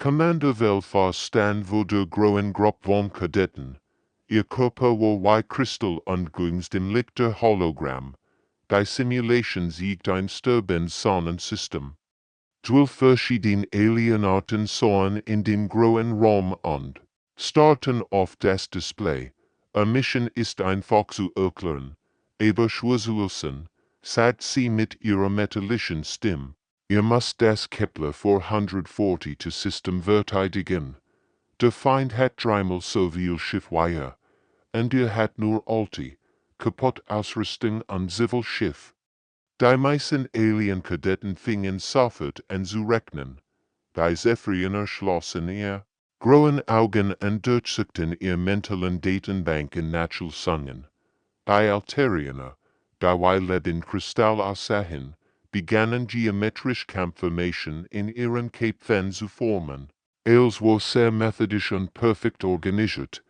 Commander Welfahrstand wurde groen Gruppe von Kadetten. Ihr Körper war wie Kristall und glänzt im Licht der Hologramm. Die Simulation siegt ein sterbendes Sonnensystem. 12 verschiedene Alienarten sahen in dem großen Raum und starten auf das Display. Mission ist einfach zu erklären, aber schwer zu lösen, sagt sie mit ihrer metallischen Stimme. Ihr müsst das Kepler 440 System verteidigen. Der Feind hat dreimal so viel Schiff wie ihr, und ihr hat nur alte, kaputt Ausrüstung und Civil Schiff. Die meisten Alien-Kadetten fingen sofort an zu rechnen. Die Zephyriner schlossen ihr großen Augen und durchsuchten ihr mentalen Datenbanken nachzusungen. Die Alterianer, die wie Kristall aussahen, begannen geometrische Kampfformationen in ihren Köpfen zu formen. Els war sehr methodisch und perfekt organisiert,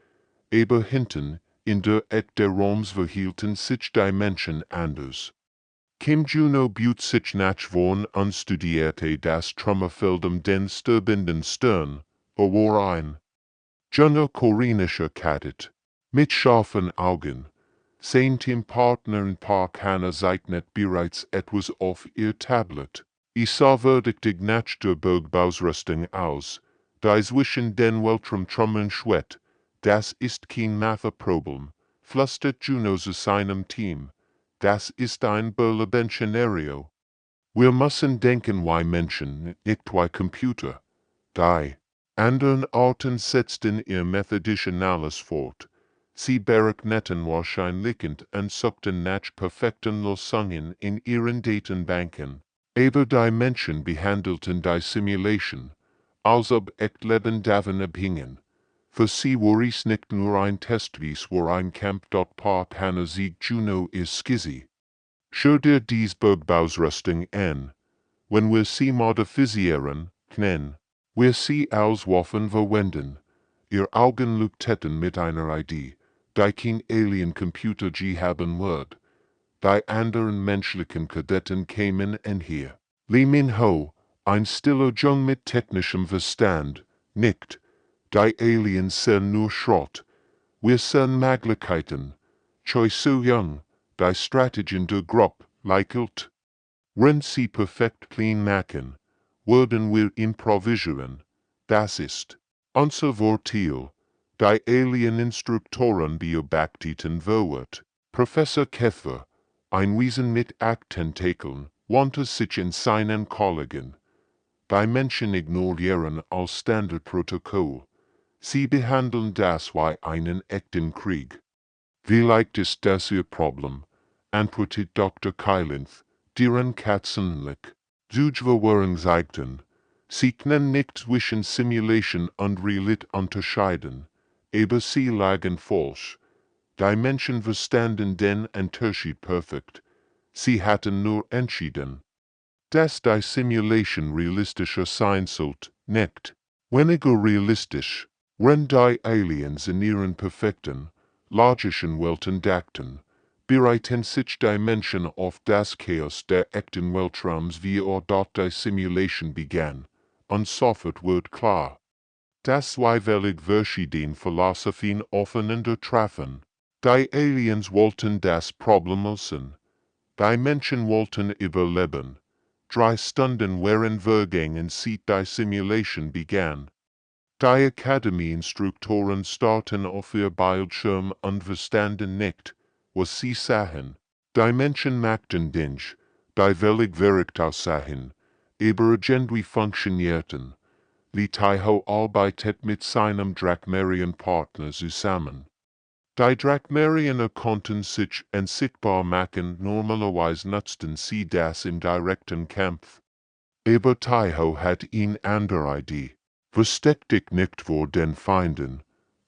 aber hinten, in der Ecke der Raums verhielten sich die Menschen anders. Kim Juno buht sich nach vorn und studierte das Trümmerfeld den sterbenden Stern, war ein junger koreanischer Kadett, mit scharfen Augen. Sein Teampartner und Paar Kanner zeichnet bereits etwas auf ihr Tablet. Sah verdächtig nach der Bergbausrüstung aus, die zwischen den Weltraumtrümmern schwebt. Das ist kein Matheproblem, flüstert Juno zu seinem Team. Das ist ein Berleben-Szenario. Wir müssen denken wie Menschen, nicht wie Computer. Die anderen Arten setzten ihr methodische Analyse fort. Sie berechneten wahrscheinlich und suchten nach perfekten Lösungen in ihren Datenbanken. Aber die Menschen behandelten die Simulation, als ob Echtleben davon abhingen. Für sie war es nicht nur ein Test, wie es war ein Kampf, dort Paar Kanner Sieg Juno ist Skizzy. Schau dir dies Bergbausrüstung an. Wenn wir sie modifisieren, können wir sie als Waffen verwenden. Ihr Augen leuchteten mit einer Idee, die kein Alien-Computer je haben wird. Die anderen menschlichen Kadetten kämen hier. Lee Min-ho, ein stiller Jung mit technischem Verstand, nickt. Die Aliens sind nur Schrott. Wir sind Möglichkeiten. Choi So-young, die Strategien der Gruppe, leichelt. Wenn sie perfekt clean machen, werden wir improvisieren. Das ist unser Vorteil. Die Alien-Instruktoren beobachteten wird. Professor Keffer, ein Wesen mit 8 Tentakeln, wandte sich in seinen Kollegen. Die Menschen ignorieren als Standardprotokoll. Sie behandeln das wie einen echten Krieg. Vielleicht ist das ihr Problem, antwortet Dr. Kylinth, deren Katzenlich. Zugewahren zeigten, sie können nicht zwischen Simulation und Realität unterscheiden, aber sie lagen falsch. Die Menschen verstanden den Unterschied perfekt. Sie hatten nur entschieden, dass die Simulation realistischer sein sollte, nicht weniger realistisch. Wenn die Aliens in ihren perfekten, logischen Welten dachten, bereiten sich die Menschen auf das Chaos der echten Weltraums wie dort die Simulation begann, und sofort wird klar, dass völlig verschiedene Philosophien aufeinander trafen. Die Aliens wollten das Problem lösen. Die Menschen wollten überleben. 3 Stunden waren vergangen seit die Simulation begann. Die Akademie-Instruktoren starrten auf ihr Bildschirm und verstanden nicht, was sie sahen. Die Menschen machten Dinge, die völlig verrückt aussahen, aber irgendwie funktionierten. Lee Taiho arbeitet mit seinem Drachmarian-Partner zusammen. Die Drachmarianer konnten sich unsichtbar machen, normalerweise nutzten sie das im direkten Kampf. Aber Taiho hat eine andere Idee. Versteck dich nicht vor den Feinden,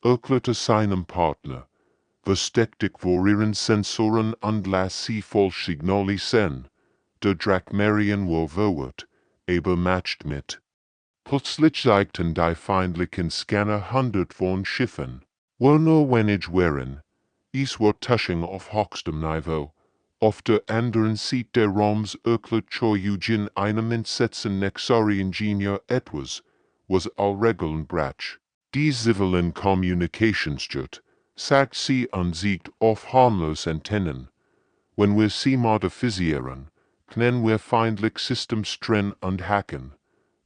erklärte seinem Partner. Versteck dich vor ihren Sensoren und lass sie falsch signalisieren. Der Drachmarian war verwirrt, aber matcht mit. Plötzlich zeigten die feindlichen Scanner 100 von Schiffen. Wo nur wenig waren. Es war Tusching auf höchstem Niveau. Auf der anderen Seite der Raums erklärt Choi Eugene einem entsetzten Nexari-Ingenieur etwas, was al regeln brach. Die zivilen Kommunikationsjut, sagt sie unsiegt auf harmlos Antennen. Wenn wir sie modifisieren, können wir feindlich System streng und hacken.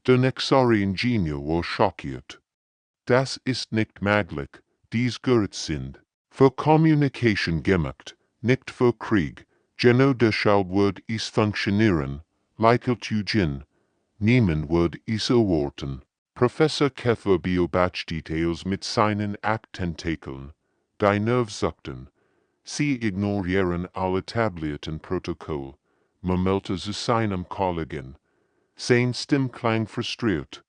Der Nexari Ingenieur war schockiert. Das ist nicht möglich, dies gehört sind. Für Communication gemacht, nicht für Krieg. Genau deshalb wird es funktionieren, leichelt Eugene. Niemand wird es erwarten. Professor Keffer beobachtet mit seinen Aktentakeln, die Nervsuchten. Sie ignorieren alle etablierten Protokoll, meldete zu seinem Kollegen. Sein Stimmklang frustriert.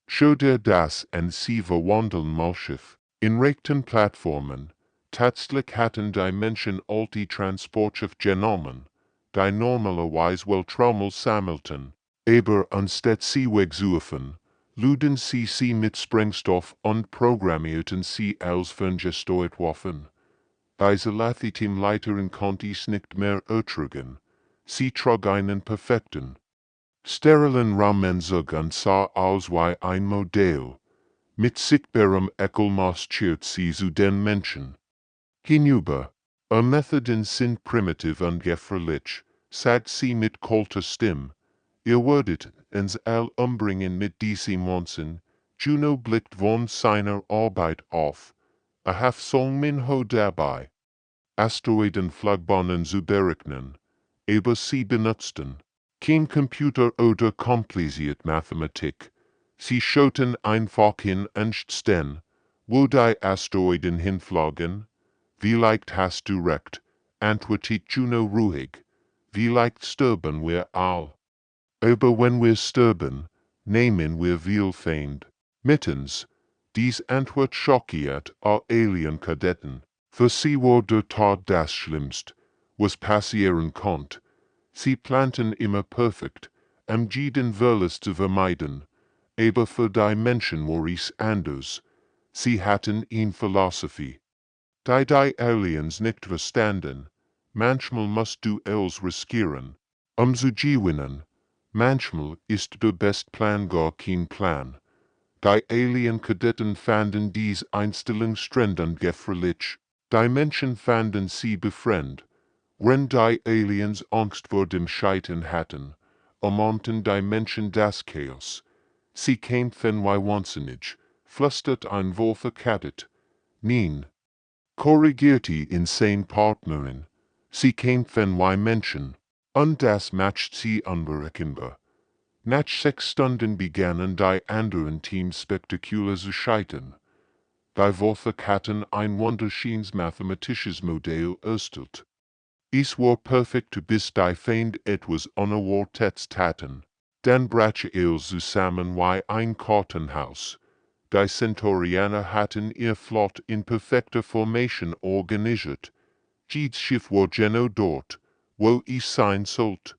Schode das und sie verwandeln Malschiff. In rechten Plattformen, tatsächlich hatten die Menschen alte Transportschiff genommen, die normalerweise Weltraum sammelten. Aber anstatt sie wegzuwerfen, luden sie mit Sprengstoff und programmierten sie als ferngesteuert Waffen. Diese Leiterin konnte es nicht mehr ertragen. Sie trug einen perfekten, sterilen Rahmenanzug und sah aus wie ein Modell. Mit sichtbarem Ekel marschiert sie zu den Menschen hinüber. Ihre Methoden sind primitiv und gefährlich, sagt sie mit kalter Stimme. Ihr werdet uns all umbringen mit diesem Monsen. Juno blickt von seiner Arbeit auf. Soll min ho dabei. Asteroidenflugbahnen zu berechnen. Aber sie benutzten kein Computer oder kompliziert Mathematik. Sie schauten einfach hin und sten, wo die Asteroiden hinflogen. Vielleicht hast du recht, antwortet Juno ruhig. Vielleicht sterben wir all. Aber wenn wir sterben, nehmen wir viel Feind. Mittens, dies Antwort schockiert all Alien-Kadetten. Für sie war der Tod das Schlimmste, was passieren konnte. Sie planten immer perfekt, jeden Verlust zu vermeiden. Aber für die Menschen war es anders. Sie hatten eine Philosophie, die Aliens nicht verstanden. Manchmal musst du els riskieren, zu gewinnen. Manchmal ist der beste Plan gar kein Plan. Die Alien-Kadetten fanden dies Einstellung streng und gefährlich. Die Menschen fanden sie befremd. Wenn die Aliens Angst vor dem Scheitern hatten, ermahnten die Menschen das Chaos. Sie kämpfen wie wahnsinnig, flüstert ein Wolf Kadet. Nein, korrigierte in seine Partnerin. Sie kämpfen wie Menschen. Und das macht sie unberechenbar. Nach 6 Stunden begannen die anderen Teams spektakulär zu scheitern. Die Wolfe hatten ein wunderschönes mathematisches Modell erstellt. Es war perfekt bis die Feind etwas Unerwartetes taten. Dann brach es zusammen wie ein Kartenhaus. Die Centaurianer hatten ihr Flot in perfekter Formation organisiert. Jedes Schiff war genau dort, wo es sein sollte.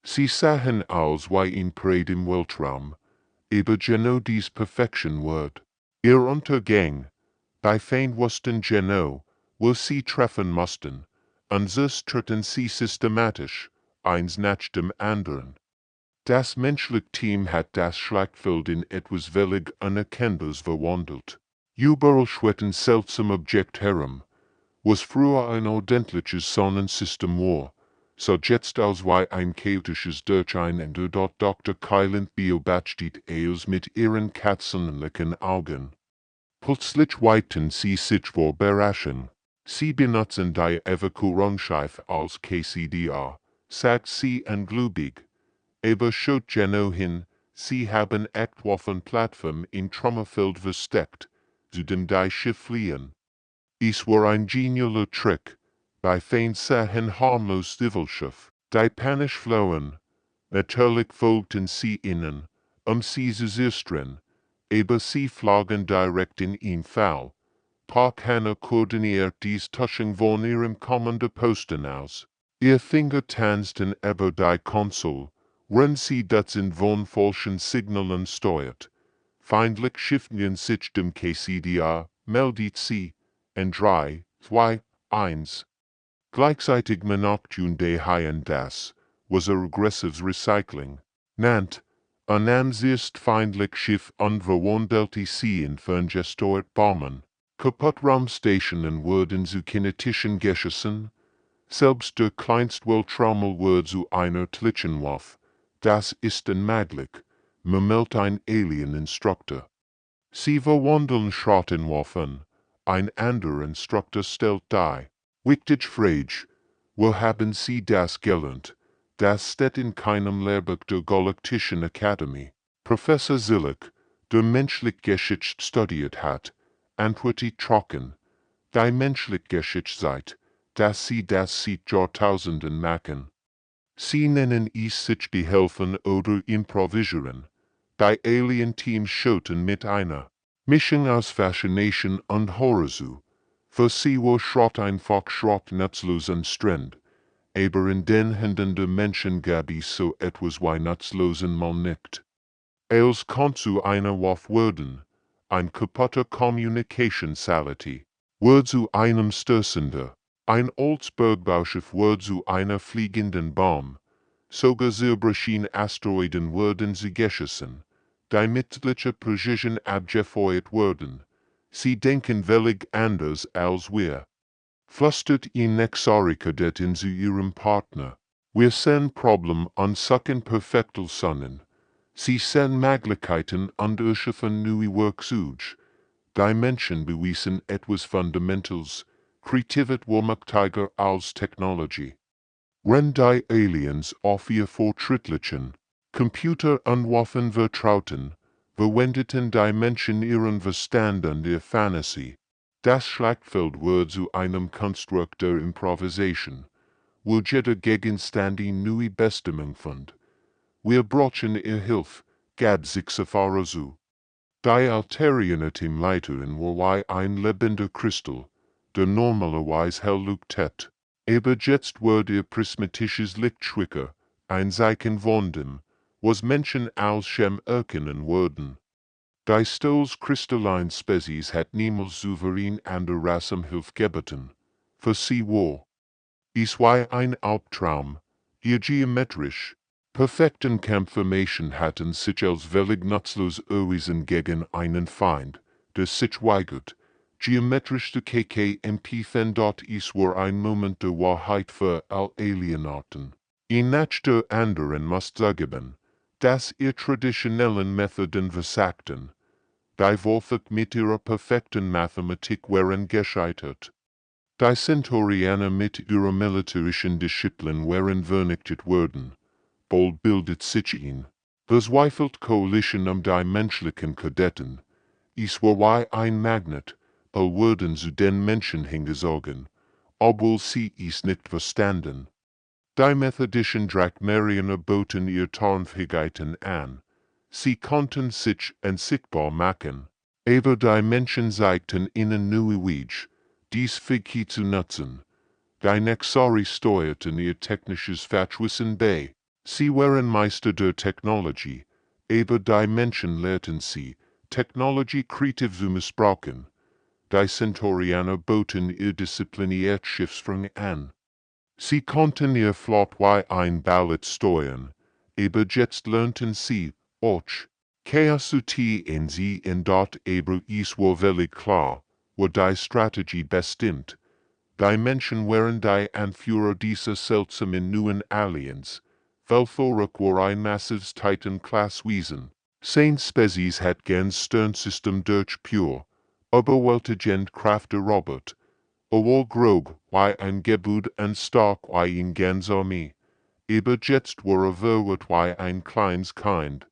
Sie sahen aus wie ein Prey im Weltraum, aber genau dies Perfektion wird. Ihr Untergang, die Feind wussten genau, wo sie treffen mussten. Und so treten sie systematisch, eins nach dem anderen. Das menschliche Team hat das Schlachtfeld in etwas völlig Unerkennbares verwandelt. Überall schwirrten seltsame Objekte herum, was früher ein ordentliches Sonnensystem war, so jetzt aus wie ein chaotisches Durcheinander. Dort Dr. Kylant beobachtet es mit ihren katzenlichen Augen. Plötzlich weiten sie sich vor Überraschung. Sie benutzen die Evakuierungsschiffe als KCDA, sagt sie ungläubig. Aber schaut genau hin, sie haben echt Waffenplattform in Trümmerfeld versteckt, zu dem die Schiff fliehen. Es war ein genialer Trick. Die Feind sahen harmlos Zivilschiff, die panisch flohen. Natürlich folgten sie ihnen, sie zu zerstreuen, aber sie flogen direkt in ihn Fall. Parkhanna koordiniert dies Tusching von ihrem Kommandoposten aus. Ihr Finger tanzten über die Konsole, wenn sie Dutzend von falschen Signalen steuert. Feindlich schiffen sich dem KCDA, meldet sie, in 3, 2, 1. Gleichzeitig Monarchun de Haien das, was a regressives Recycling, nannt, Ein Ansicht feindlich Schiff unverwundelt sie in vergesteuert Bomben. Kaputt-Raumstationen wurden zu kinetischen Geschossen. Selbst der kleinste Weltraumel wird zu einer Tlichenwaffe. Das ist unmöglich, murmelt ein Alien-Instructor. Sie verwandeln Schrottenwaffen. Ein anderer Instructor stellt die. Wichtig Frage, wo haben Sie das gelernt? Das steht in keinem Lehrbuch der Galaktischen Akademie. Professor Zillick, der menschliche Geschichte studiert hat, antwortet trocken. Die menschliche Geschichte sagt, dass Sie das seit Jahrtausenden machen. Sie nennen es sich behelfen oder improvisieren. Die Alien-Teams schauten mit einer Mischung aus Fascination und Horror zu. Für sie war Schrott einfach Schrott nutzlos und Strand. Aber in den Händen der Menschen gab es so etwas wie nutzlosen mal nicht. Els kann zu einer Waffe werden, ein kaputter Communication Satellite, wird zu einem Stößender, ein Oldsbergbauschiff wird zu einer fliegenden Bombe, sogar zerbrochene Asteroiden werden sie geschossen, die mittliche Precision abgefeuert werden. Sie denken völlig anders als wir. Flüstert ihn Nexari-Kadetin zu ihrem Partner. Wir sehen Problem und suchen perfekte Sonnen. Sie sehen Möglichkeiten und erschaffen neue Werkzeuge. Die Menschen beweisen etwas Fundamentals, Kreativität mächtiger als Technologie. Wenn die Aliens auf ihr fortschrittlichen Computer und Waffen vertrauten, verwendeten die Menschen ihren Verstand und ihr Fantasie. Das Schlachtfeld wird zu einem Konstrukt der Improvisation, wo jeder Gegenstand eine neue Bestimmung fand. Wir brauchen ihr Hilfe, gab sich Safari zu. Die Alterianer-Teamleiterin war ein lebender Kristall, der normalerweise hell leuchtet. Aber jetzt wird ihr prismatisches Licht schwächer, ein Zeichen von dem, was Menschen als Schem erkennen würden. Die Stols kristallinen Spezies hat niemals souverän an der Rasse um Hilfe gebeten. Für sie war es war ein Albtraum, ihr geometrisch perfekten Kampfformation hatten sich als völlig nutzlos erwiesen gegen einen Feind, der sich weigert, geometrisch zu kämpfen. Es war ein Moment der Wahrheit für all Alienarten. Nach der anderen muss zugeben, dass ihr traditionellen Methoden versagten. Die Wolfach mit ihrer perfekten Mathematik waren gescheitert. Die Centaurianer mit ihrer militärischen Disziplin waren vernichtet worden. Bald bildet sich ein verzweifelt Koalition die menschlichen Kadetten. Es war wie ein Magnet, all wurden zu den Menschen hingezogen, obwohl sie es nicht verstanden. Die methodischen Drachmerianer boten ihr Tarnfähigkeiten an. Sie konnten sich unsichtbar machen. Aber die Menschen zeigten ihnen neue Wege, dies Fähigkeit zu nutzen. Die Nexari steuerten ihr technisches Fachwissen bei. Sie waren Meister der Technologie, aber die Menschen lehrten sie, Technologie kreativ zu missbrauchen. Die Centaurianer boten ihr diszipliniert Schiffsführung an. Sie konnten ihr Flot wie ein Ballett steuern, aber jetzt lernten sie, och, Chaos zu in sie in dort aber es war völlig klar, war die Strategie bestimmt. Die Menschen waren die Anführer dieser seltsamen neuen Aliens. Weltvolk war ein massives Titan-Class-Wesen. Sein Spezies hat gern Sternsystem durch pure, überwältigend Kraft der Robot. Obwohl grob, wie ein Gebäude und stark wie ein ganze Armee. Aber jetzt war verwirrt wie ein kleines Kind.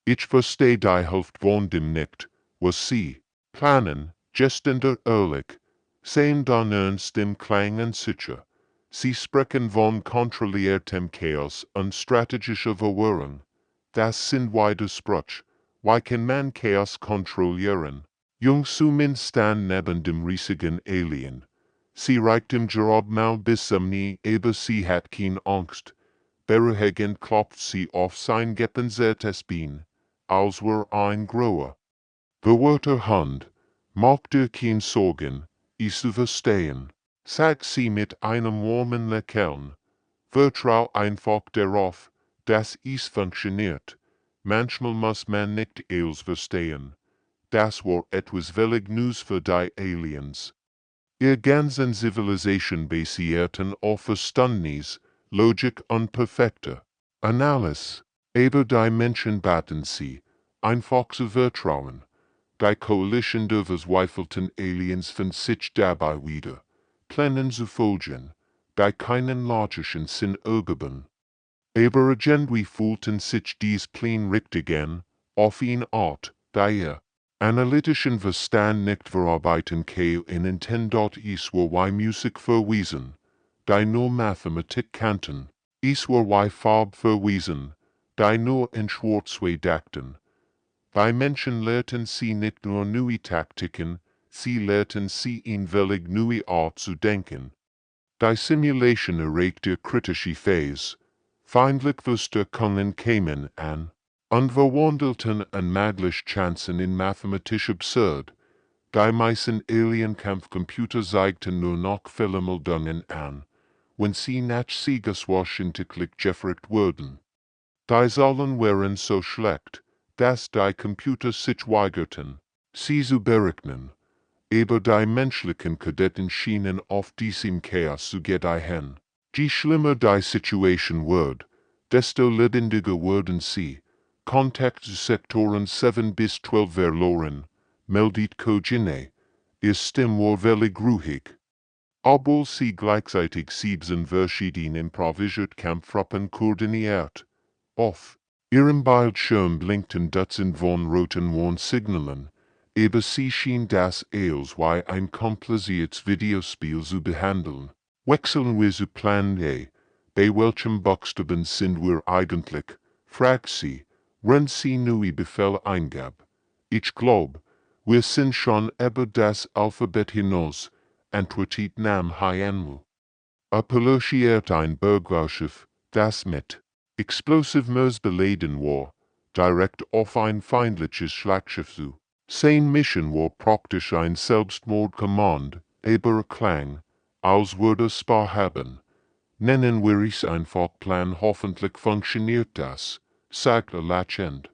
Ich verstehe die Hälfte von dem nicht, was sie planen, just in der Ehrlich. Sehen dann ernst dem Klang und sicher. Sie sprechen von kontrolliertem Chaos und strategischer Verwirrung. Das sind Widerspruch. Wie kann man Chaos kontrollieren? Jung Sumin stand neben dem riesigen Alien. Sie reicht ihm gerade mal bis zum Knie, aber sie hat keine Angst. Beruhigend klopft sie auf sein gepanzertes Bein, als wär ein Grower. Bewährter Hund, mach dir keine Sorgen, es zu verstehen, sagt sie mit einem warmen Lächeln. Vertrau einfach darauf, dass es funktioniert. Manchmal muss man nicht alles verstehen. Das war etwas völlig Neues für die Aliens. Ihr ganzen Zivilisation basierten auf Verständnis, Logik und perfekter Analyse. Aber die Menschen baten sie, einfach zu vertrauen. Die Koalition der verzweifelten Aliens fand sich dabei wieder, Plänen zu folgen, die keinen logischen Sinn ergaben. Aber irgendwie fühlten sich dies Pläne richtig an, auf eine Art, die analytischen Verstand nicht verarbeiten kann und dort ist war Musik verwiesen, die nur Mathematik kannten, ist war Farbe verwiesen, die nur in Schwarz-Weiß dachten. Die Menschen lehrten sie nicht nur neue Taktiken, sie lehrten sie in völlig neue Art zu denken. Die Simulation erregte kritische Phase, feindlich wusste können kämen an, und verwandelten unmöglich Chancen in mathematisch absurd. Die meisten Alien-Kampfcomputer zeigten nur noch Fehlermeldungen an, wenn sie nach siegeswahrscheinlich gefragt wurden. Die Zahlen waren so schlecht, dass die Computer sich weigerten, sie zu berechnen. Aber die menschlichen Kadetten schienen auf diesem Chaos zu gedeihen. Je schlimmer die Situation wird, desto lebendiger wurden sie. Kontakt zu Sektoren 7 bis 12 verloren, meldet Kojine. Ihr Stimme war völlig ruhig. Obwohl sie gleichzeitig 7 verschiedene improvisiert Kampftruppen koordiniert. Auf ihrem Bildschirm blinkten Dutzend von roten Warnsignalen. Aber sie schien das als wie ein kompliziertes Videospiel zu behandeln. Wechseln wir zu Plan A. Bei welchem Buchstaben sind wir eigentlich? Fragt sie, wenn sie neue Befehle eingab. Ich glaub, wir sind schon über das Alphabet hinaus, antwortet Nam Hyanmu. Apollochiert ein Bergwarschiff, das mit Explosivmers beladen war, direkt auf ein feindliches Schlagschiff zu. Sein Mission war praktisch ein Selbstmordkommand, aber klang, als würde es Spaß haben. Nennen wir es einfach Plan, hoffentlich funktioniert das, sagte Lachend.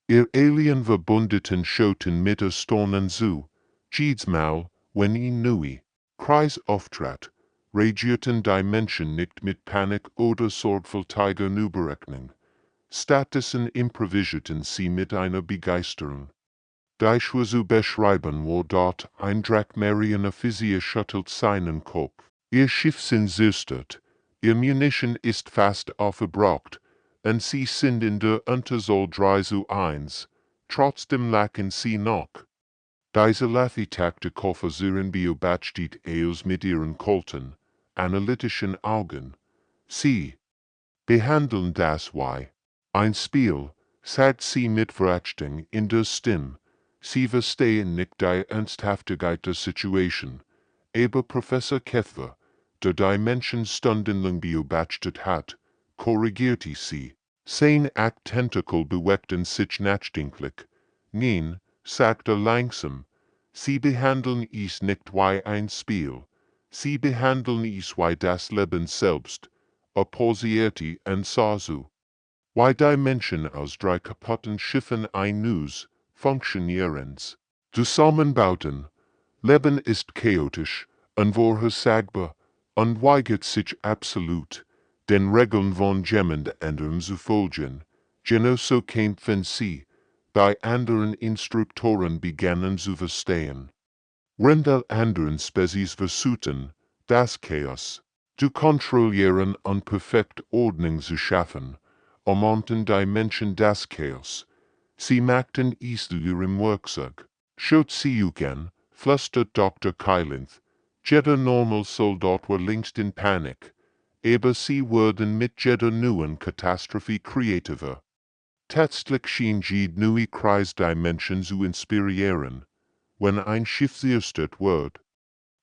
Ihr Alien-Verbündeten schauten mit Erstaunen zu. Jedes Mal, wenn ihn neue Kreis auftrat, reagierten die Menschen nicht mit Panik oder sorgfältiger Überrechnung. Stattdessen improvisierten sie mit einer Begeisterung. Die Schwur zu beschreiben war dort ein Drachmarianer Physik schüttelt seinen Kopf. Ihr Schiff sind zerstört, ihr Munition ist fast aufgebraucht, und sie sind in der Unterzahl 3:1. Trotzdem lachen sie noch. Diese Lathi-Taktik versuchen beobachtet als mit ihren kalten, analytischen Augen. Sie behandeln das wie ein Spiel, sagt sie mit Verachtung in der Stimme. Sie verstehen nicht die Ernsthaftigkeit der Situation, aber Professor Kethler, der die Menschen stundenlang beobachtet hat, korrigierte sie. Sein Tentakel bewegten sich nachdenklich. Nein, sagte langsam, sie behandeln es nicht wie ein Spiel. Sie behandeln es wie das Leben selbst, pausierte und sah zu. Wie die Menschen aus 3 kaputten Schiffen ein neues, funktionierendes zusammenbauten. Leben ist chaotisch, unvorhersagbar, und weigert sich absolut, den Regeln von jemand anderem zu folgen. Genauso kämpfen sie, die anderen Instruktoren begannen zu verstehen. Wenn die anderen Spezies versuchten, das Chaos zu kontrollieren und perfekt Ordnung zu schaffen, ermahnten die Menschen das Chaos. Sie machten es zu ihrem Werkzeug. Schaut sie an, flüstert Dr. Kylinth. Jeder Normalsoldat war längst in Panik, aber sie wurden mit jeder neuen Katastrophe kreativer. Tatsächlich schien jede neue Kreis die Menschen zu inspirieren. Wenn ein Schiff zerstört wird,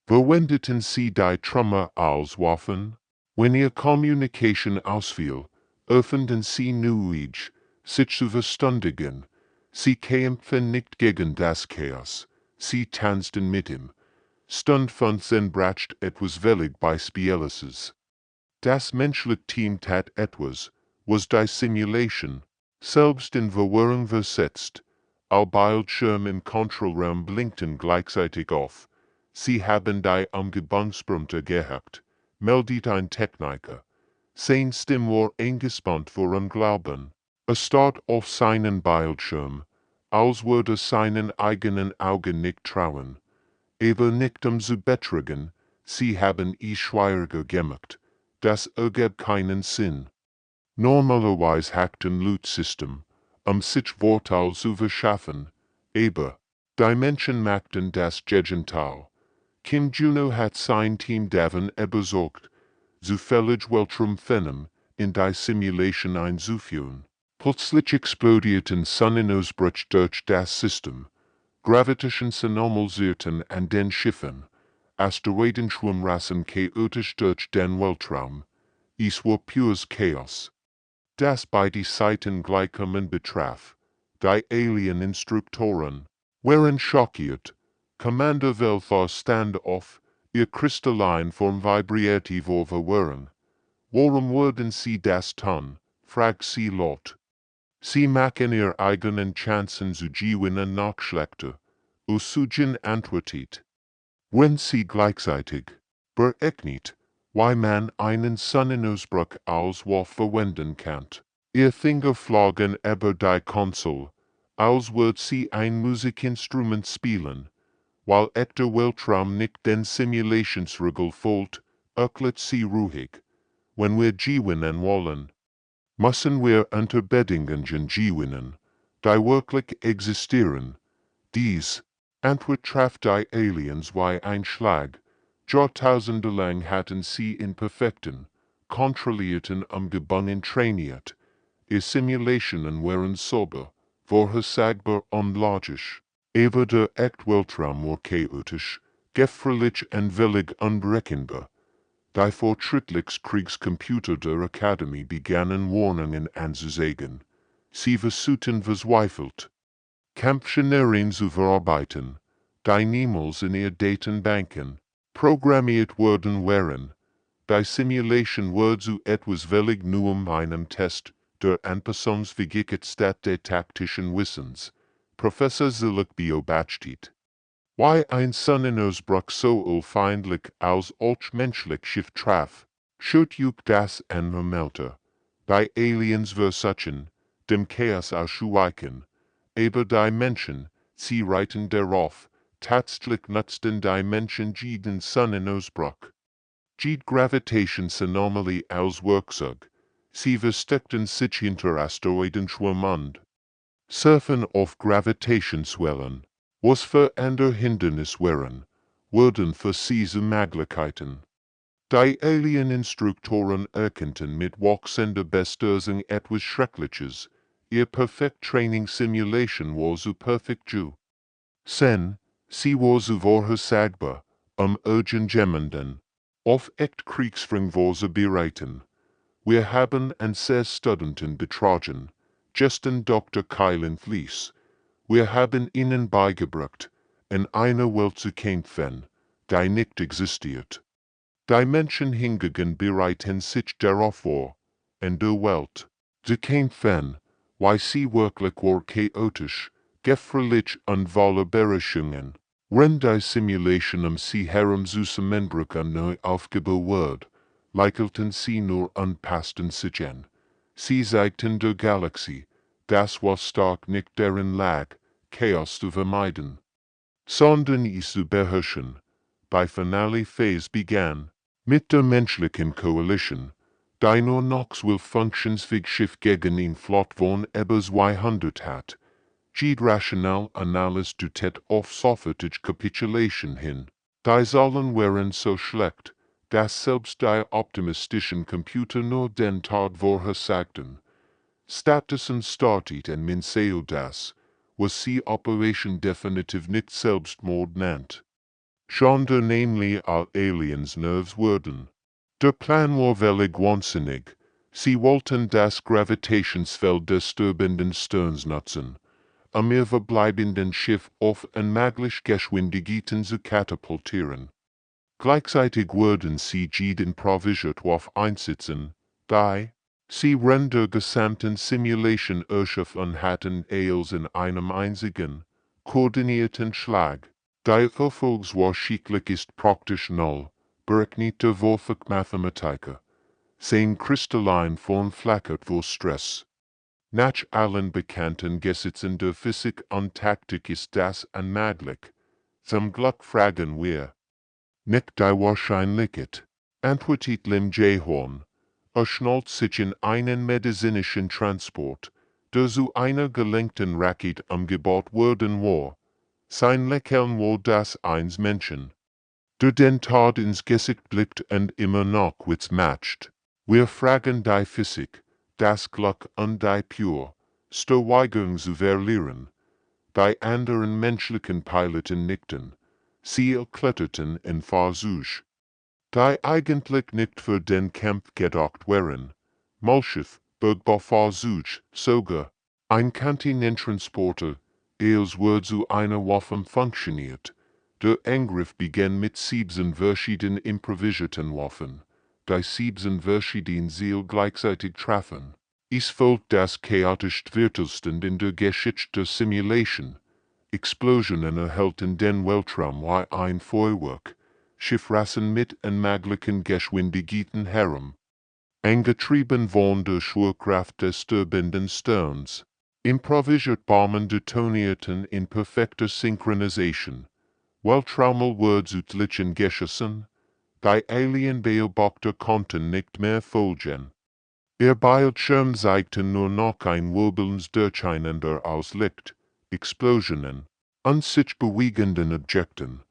verwendeten sie die Trümmer als Waffen. Wenn ihr Communication ausfiel, öffneten sie Neulich, sich zu verständigen. Sie kämpften nicht gegen das Chaos, sie tanzten mit ihm. Stund von sen bracht etwas völlig Beispielloses. Das menschliche Team tat etwas, was die Simulation, Selbst in Verwirrung versetzt, all Bildschirm im Kontrollraum blinkten gleichzeitig auf. Sie haben die Umgebungsbrumte gehackt, meldet ein Techniker. Sein Stimme war eingespannt vor Unglauben. Er starrt auf seinen Bildschirm, als würde seinen eigenen Augen nicht trauen. Aber nicht zu betrügen, sie haben schwieriger gemacht. Das ergibt keinen Sinn. Normalerweise hackt ein Loot-System, sich Vorteil zu verschaffen, aber die Menschen machten das Gegenteil. Kim Juno hat sein Team davon überzeugt, zufällig Weltraumphänomen in die Simulation einzuführen. Plötzlich explodierten Sonnenausbrüche durch das System, Gravitationsanomalien an den Schiffen, Asteroidenschwimmrassen chaotisch durch den Weltraum. Es war pures Chaos. Das beide Seiten gleichkommen betraf. Die Alien-Instruktoren waren schockiert. Commander Welfar stand auf, ihr kristallin Form vibrierte vor Verwirrung. Warum würden sie das tun? Fragt sie laut. Sie machen ihr eigenen Chancen zu gewinnen noch schlechter. Usugen antwortet. Wenn sie gleichzeitig berechnet, wie man einen Sonnenausbruch als Waffe verwenden kann. Ihr Finger flogen über die Konsole, als würde sie ein Musikinstrument spielen. Weil echter Weltraum nicht den Simulationsregel folgt, erklärt sie ruhig. Wenn wir gewinnen wollen, müssen wir unter Bedingungen gewinnen, die wirklich existieren. Dies Antwort traf die Aliens wie ein Schlag. Jahrtausendelang hatten sie in perfekten, kontrollierten Umgebungen trainiert. Ihre Simulationen waren sauber, vorhersagbar und logisch. Aber der echte Weltraum war chaotisch, gefährlich und völlig unberechenbar. Die fortschrittlichen Kriegscomputer der Akademie begannen Warnungen anzuzeigen. Sie versuchten verzweifelt, Kampfszenarien zu verarbeiten, die niemals in ihr Datenbanken programmiert worden waren. Die Simulation wurde zu etwas völlig Neuem, einem Test der Anpassungsfähigkeit des taktischen Wissens. Professor Zillick beobachtet, wie ein Sonnenausbruch so feindlich als menschlich Schiff traf, schürt das Anmelder. Die Aliens versuchen, dem Chaos auszuweichen, aber die Menschen, sie reiten darauf, tatsächlich nutzten die Menschen den Sonnenausbruch. Die Gravitationsanomalie als Werkzeug, sie versteckten sich hinter Asteroidenschwimmund. Surfen auf Gravitationswellen, was für andere Hindernisse waren, wurden für diese Möglichkeiten. Die Alien-Instruktoren erkannten mit wachsender Bestürzung etwas Schreckliches. Ihr Perfekt-Training-Simulation war so perfekt Sen, sie war so vorhersagbar, irgendjemanden auf echt Kriegsführung war sie bereiten. Wir haben an sehr Studenten betrogen, gesten Dr. Kylan Fleece. Wir haben ihnen beigebracht, in einer Welt zu kämpfen, die nicht existiert. Die Menschen hingegen bereiten sich darauf vor, in der Welt zu kämpfen, weil sie wirklich war chaotisch, gefährlich und voller Überraschungen. Wenn die Simulation sie herum zusammenbrechen neu aufgebaut wird, leichelten sie nur anpassten sich an. Sie zeigten der Galaxie, das was stark nicht darin lag, Chaos zu vermeiden, sondern es zu beherrschen. Bei Finale Phase begann, mit der menschlichen Koalition, die nur noch 12 funktionsfähige Schiffe gegen ihn Flott von über 200 hat. Jede rational Analyse deutet auf sofortige Kapitulation hin. Die Zahlen waren so schlecht, dass selbst die optimistischen Computer nur den Tod vorhersagten. Stattdessen starteten Minseo das, was sie Operation definitiv nicht Selbstmord nennt. Schande nämlich all Aliens Nerves wurden. Der Plan war völlig wahnsinnig. Sie wollten das Gravitationsfeld disturbenden Sterns nutzen, ihr verbleibenden Schiff auf unmöglich Geschwindigkeiten zu katapultieren. Gleichzeitig wurden sie jeden improvisiert auf einsetzen, die Sie render gesamten Simulation erschaffen hatten eils in einem einzigen, koordinierten Schlag. Der Erfolgswahrscheinlich ist praktisch null, berechnete Vorfach Mathematiker. Sein kristallin von flackert vor Stress. Nach allen bekannten Gesetzen der Physik und Taktik ist das unmöglich. Zum Glück fragen wir. Nicht die Wahrscheinlichkeit. Antwortet Lim J-Horn. Schnallt sich in einen medizinischen Transport, der zu einer gelenkten Rakete umgebaut worden war. Sein Lächeln war das eines Menschen, der den Tod ins Gesicht blickt und immer noch Witz macht. Wir fragen die Physik, das Glück und die pure Steigerung zu verlieren. Die anderen menschlichen Piloten nickten. Sie erkletterten in Versuch, die eigentlich nicht für den Kampf gedacht waren. Malschiff, Bergbauversuch, sogar. Ein Kontinenttransporter, als wird zu einer Waffe funktioniert. Der Angriff begann mit 7 verschiedenen improvisierten Waffen, die 7 verschiedenen Ziele gleichzeitig trafen. Es folgt das chaotisch Viertelstand in der Geschichte der Simulation. Explosionen erhalten den Weltraum wie ein Feuerwerk. Schiffrassen mit unmöglichen Geschwindigkeiten herum. Angetrieben von der Schwerkraft des turbinen Sterns. Improvisiert Bomben detonierten in perfekter Synchronisation. Weltraumel wird südlichen geschossen. Die Alien-Beobachter konnten nicht mehr folgen. Ihr Bildschirm zeigte nur noch ein wirbelndes Durcheinander aus Licht, Explosionen und sich bewegenden Objekten.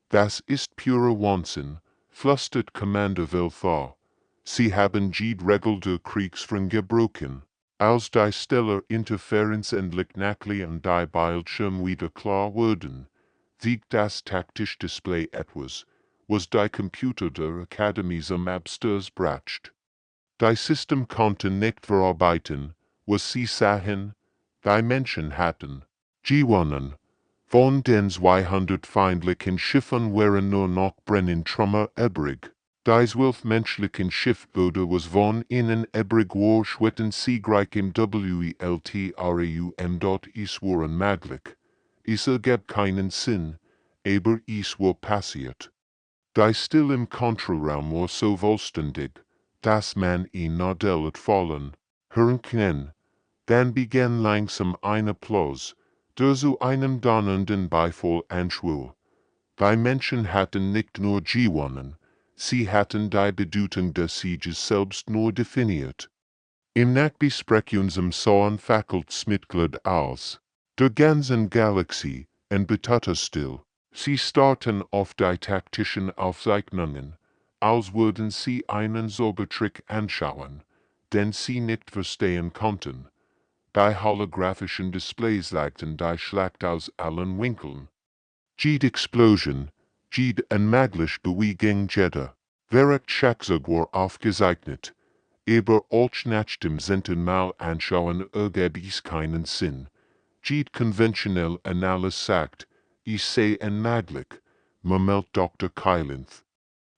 Das ist purer Wahnsinn, flüstert Commander Vilthar. Sie haben jede Regel der Kriegsführung gebrochen. Als die Stellar-Interferenz endlich nachli und die Bildschirm wieder klar wurden, wiegt das taktische Display etwas, was die Computer der Akademie zum Absturz bracht. Die System konnten nicht verarbeiten, was sie sahen. Die Menschen hatten gewonnen. Von den 200 feindlichen Schiffen waren nur noch brennend Trümmer übrig. Die 12 menschlichen Schiffboote was von ihnen übrig war schwitten siegreich im Weltraum. Dort es war unmöglich. Es ergab keinen Sinn, aber es war passiert. Die Still im Kontrollraum war so vollständig, dass man ihn nadellet fallen hören kann. Dann begann langsam ein Applaus, der zu einem donnernden Beifall anschwoll. Die Menschen hatten nicht nur gewonnen, sie hatten die Bedeutung des Sieges selbst neu definiert. Im Nachbesprechung zum Fakultätsmitglied aus der ganzen Galaxie und betete still. Sie starrten auf die taktischen Aufzeichnungen, als würden sie einen Zaubertrick anschauen, den sie nicht verstehen konnten. Die holographischen Displays zeigten die Schlacht aus allen Winkeln. Jede Explosion, jede unmögliche Bewegung jeder Werkzeug war aufgezeichnet, aber auch nach dem 10. Mal anschauen ergab es keinen Sinn. Jede konventionelle Analyse sagt, es sei unmöglich, murmelt Dr. Kylinth.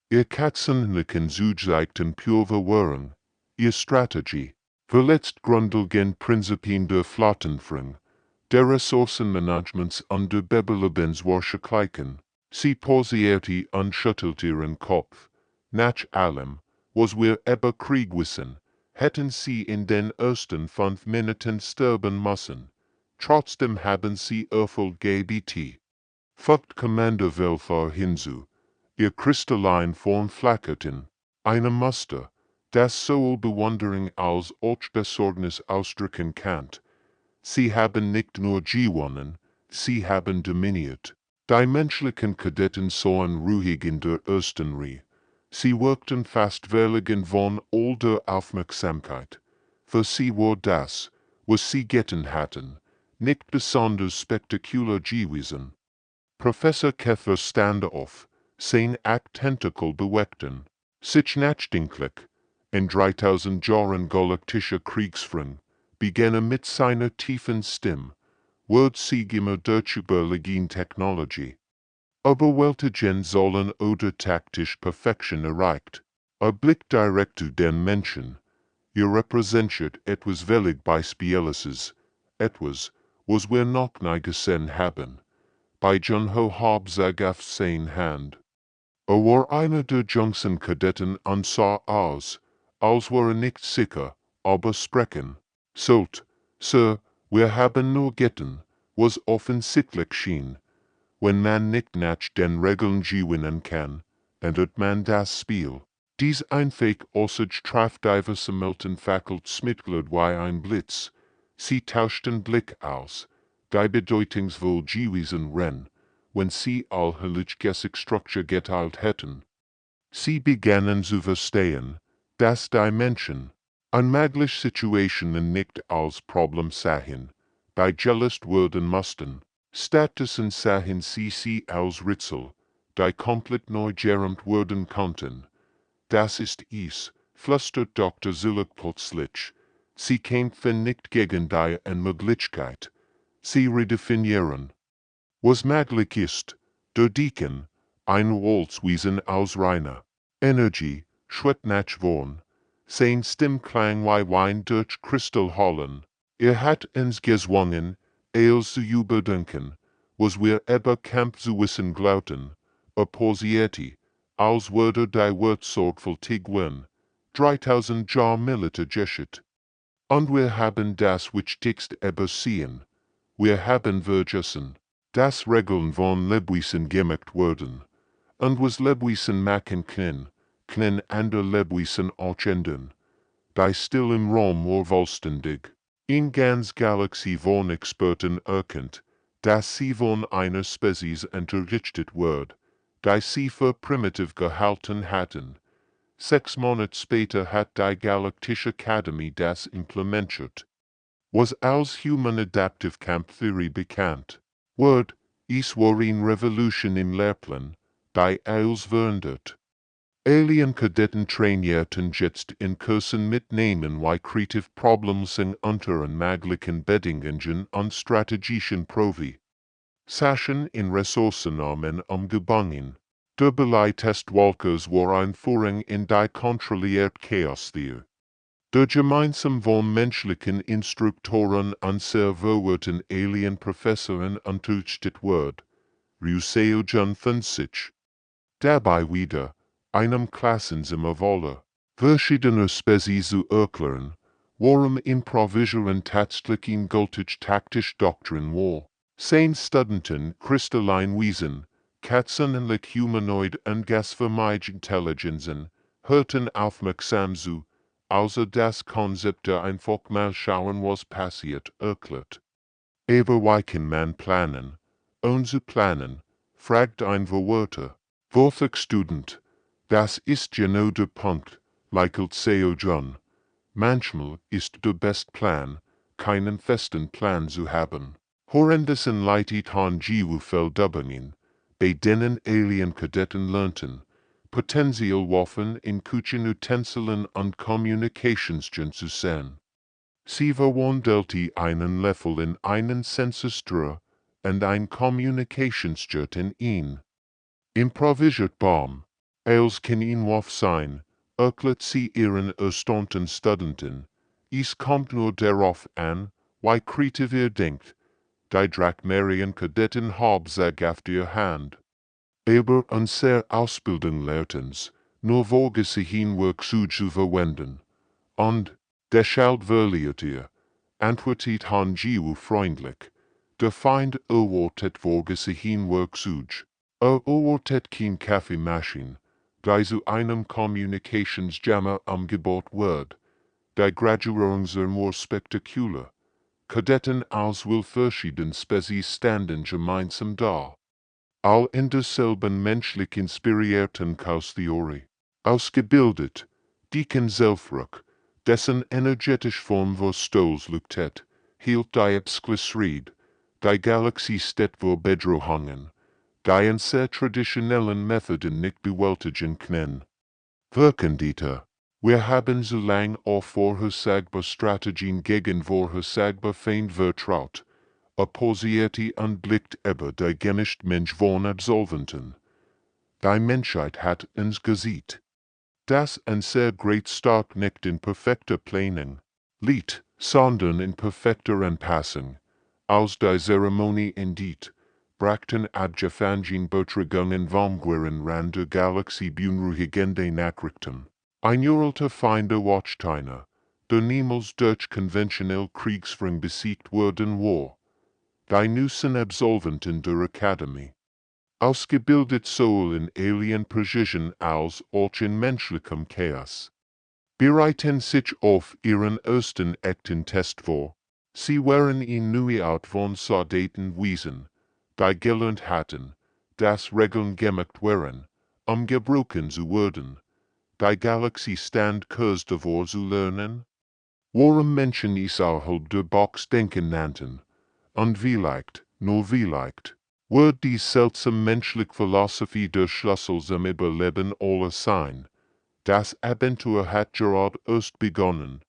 Ihr Katzenlichen zeigten pure Verwirrung, ihr Strategie, verletzt grundlegende Prinzipien der Flottenführung, der Ressourcenmanagements und der Bebelebenswahrscheinlichkeiten. Sie pausierte und schüttelte ihren Kopf. Nach allem, was wir über Krieg wissen, hätten sie in den ersten 5 Minuten sterben müssen. Trotzdem haben sie Erfolg gebt. Fügt Commander Vilthar hinzu. Ihr kristallin Form flackerten. Eine Muster, das sowohl Bewunderung als auch Besorgnis ausdrücken kann. Sie haben nicht nur gewonnen, sie haben dominiert. Die menschlichen Kadetten sahen ruhig in der ersten Reihe. Sie wirkten fast verlegen von all der Aufmerksamkeit. Für sie war das, was sie getan hatten, nicht besonders spektakulär gewesen. Professor Keffer stand auf, sein Tentakel bewegten, sich nachdenklich. In 3000 Jahren galaktischer Kriegsführung begann mit seiner tiefen Stimme, wird sie immer durch überlegen Technologie. Überwältigen sollen oder taktisch Perfektion erreicht. Blick direkt zu den Menschen. Ihr repräsentiert etwas völlig Beispielloses, etwas, was wir noch nie gesehen haben. Bei John Ho Hauptsäge sein Hand. War einer der jüngsten Kadetten und sah aus, als wäre nicht sicher, aber sprechen sollt. Sir, wir haben nur Getten, was offensichtlich schien. Wenn man nicht nach den Regeln gewinnen kann, ändert man das Spiel. Dies einfach äußerst treffdiverse Melten fackelt smitgled wie ein Blitz. Sie tauschten Blick aus, die bedeutungsvoll gewesen ren, wenn sie allheilige Struktur geteilt hätten. Sie begannen zu verstehen, dass die Menschen unmögliche Situationen nicht als Problem sahen, die gelöst werden mussten. Stattdessen sahen sie als Rätsel, die komplett neu geräumt werden konnten. Das ist es, flüstert Dr. Zulik plötzlich. Sie kämpfen nicht gegen die Unmöglichkeit. Sie redefinieren, was möglich ist, der Deacon, ein Walzwesen aus reiner Energie, schritt nach vorn. Sein Stimmklang wie Wein durch Kristallhallen. Hat uns gezwungen, zu überdenken, was wir über Kampf zu wissen glaubten, posierte, als würde die Wort sorgfältig werden. 3000 Jahre Militär geschieht. Und wir haben das Wichtigste übersehen. Wir haben vergessen, dass Regeln von Lebewesen gemacht wurden. Und was Lebewesen machen können andere Lebewesen auch ändern. Die still im Raum war vollständig. In ganz Galaxie von Experten erkannt, dass sie von einer Spezies unterrichtet wird, die sie für primitiv gehalten hatten. 6 Monate später hat die Galaktische Akademie das implementiert. Was als Human Adaptive Kampftheorie bekannt wird, es war eine Revolution im Lehrplan, die alles verändert. Alien-Kadetten trainierten jetzt in Kursen mitnehmen wie Creative Problemlösung unter möglichen Bedingungen und strategischen Provi. Session in Ressourcenarmen umgegangen. Der Beleitest Walkers war Einführung in die kontrolliert Chaos-Theorie. Der gemeinsam von menschlichen Instruktoren und Serverwörtern Alien-Professoren unterrichtet wird. Ruseo John sich. Dabei wieder, einem Klassenzimmer wolle, verschiedene Spezies zu erklären, warum improvisieren tatsächlich gültig taktisch Doktrin war. Sein Studenten kristallin Wesen, katzenlich humanoid und gasförmig Intelligenzen, hörten aufmerksam zu, also das Konzept der einfach mal schauen was passiert erklärt. Aber wie kann man planen? Ohne zu planen, fragt ein Verwirrter. Worthig Student, das ist genau der Punkt, lächelt Seo John. Manchmal ist der beste Plan, keinen festen Plan zu haben. Horrendessen leitet han Feldübungen, bei denen Alien-Kadetten lernten, potenziell Waffen in Küchenutensilien und Communications zu sehen. Sie verwandelte einen Löffel in einen Sensorströhr und ein Communicationsjet in ihn. Improvisiert Baum, als kann ihn Waff sein, erklärt sie ihren erstaunten Studenten. Es kommt nur darauf an, wie kreativ ihr denkt. Die Drachmerien Kadetten Hauptsäge auf der Hand. Aber unsere Ausbildung lehrtens, nur woge sie hinweg zu verwenden. Und, deshalb verliert ihr, antwortet Han Jiu freundlich. Der Feind erwartet woge sie hinweg zu. Erwartet kein Kaffeemaschine, die zu einem Communicationsjammer umgebaut wird. Die Graduierung sehr more spektakulär. Kadetten aus will verschieden Spezies standen gemeinsam da. All in derselben menschlich inspirierten Chaos-Theorie. Ausgebildet, Deacon Zelfruck, dessen energetisch Form vor Stols luktet, hielt die Absklisried, die Galaxie steht vor Bedrohungen, die in sehr traditionellen Methoden nicht bewältigen können. Wirkendieter, wir haben so lang auf vorhersagbar Strategien gegen vorhersagbar Feind vertraut, opposierte und blickt über die gemischt Mensch von Absolventen. Die Menschheit hat uns gesieht. Das ein sehr great stark nicht in perfekter Planung liegt, sondern in perfekter Anpassung. Aus der Zeremonie Endit, brachten adjuvangin Betragungen Vomgueren ran der Galaxie beunruhigende Nachrichten. Einuralter Feinde Watchtiner, der niemals durch konventionell Kriegsführung besiegt worden war. Die Nussen Absolventen der Akademie. Ausgebildet sowohl in Alien Precision als auch in menschlichem Chaos. Bereiten sich auf ihren ersten echten Test vor. Sie waren in neue Art von Soldaten wiesen, die gelernt hatten, dass Regeln gemacht waren, gebrochen zu werden. Die Galaxie stand kurz davor zu lernen. Warum Menschen es außerhalb der Box denken nannten. Und vielleicht, nur vielleicht, wird die seltsame menschliche Philosophie der Schlüssel zum Überleben aller sein. Das Abenteuer hat gerade erst begonnen,